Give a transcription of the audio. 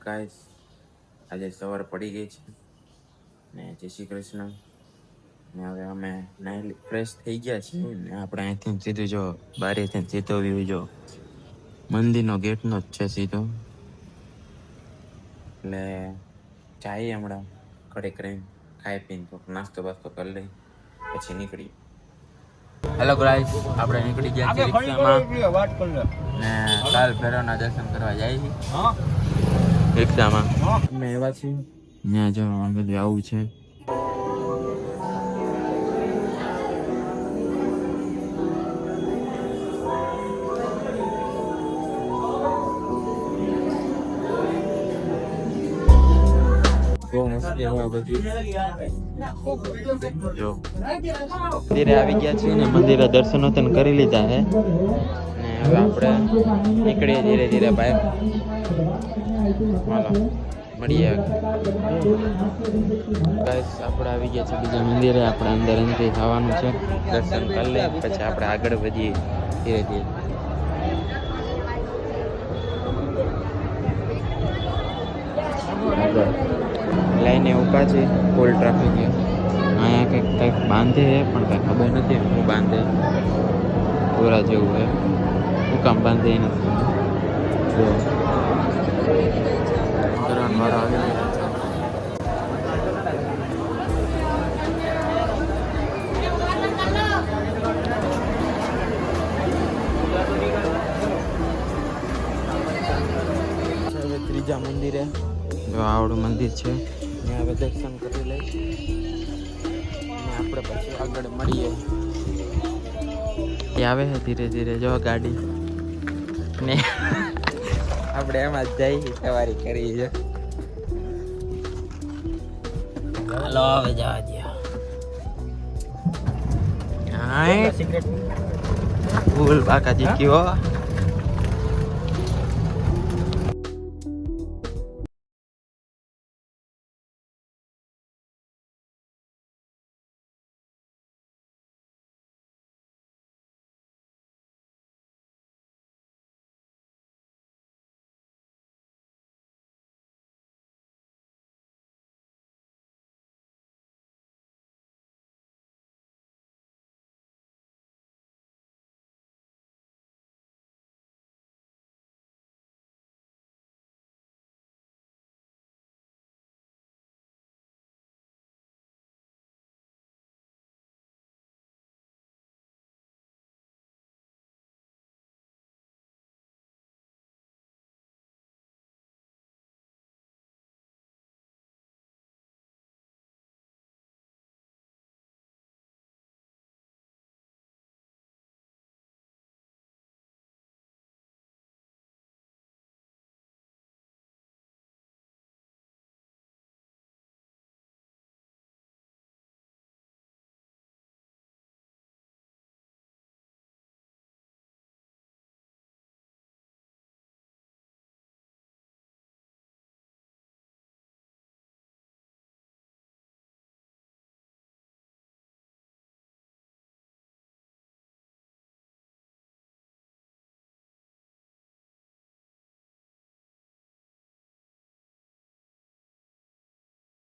guys આજે સવાર પડી ગઈ છે ને જય શ્રી કૃષ્ણ ને હવે અમે નાઈ ફ્રેશ થઈ ગયા છીએ ને આપણે અહીંથી સીધું જો બારીથી સીધો વ્યૂ જો મંદિરનો ગેટનો જ છે સીધો એટલે જઈએ હમણાં ઘડીક રહીને ખાઈ પીને તો નાસ્તો બાસ્તો કરી લઈ પછી નીકળી હેલો ગાઈસ આપણે નીકળી ગયા છીએ રિક્ષામાં ને કાલ ભૈરવના દર્શન કરવા જાય છે રિક્ષામાં અમે એવા છીએ ત્યાં જો આ બધું આવું છે બહુ મસ્તી હોય બધી જો મંદિરે આવી ગયા છીએ ને મંદિરે દર્શન કરી લીધા હે ને હવે આપણે નીકળીએ ધીરે ધીરે બહાર હાલો મળીએ ગાઈસ આપણે આવી ગયા છે બીજા મંદિરે આપણે અંદર એન્ટ્રી થવાનું છે દર્શન કરી લઈએ પછી આપણે આગળ વધીએ ધીરે ધીરે લાઈને ઊભા છે ફૂલ ટ્રાફિક છે અહીંયા કંઈક બાંધે પણ કંઈ ખબર નથી હું બાંધે પૂરા જેવું છે હું કામ બાંધે નથી જો કરવાનું વારો આવી ગયો હવે ત્રીજા મંદિરે જો આવડું મંદિર છે ત્યાં હવે દર્શન કરી લઈ અને આપણે પછી આગળ મળીએ એ આવે છે ધીરે ધીરે જો ગાડી ને આપણે એમાં જ જઈ સવારી કરી છે હાલો હવે જવા દે ફૂલ બાકાજી કયો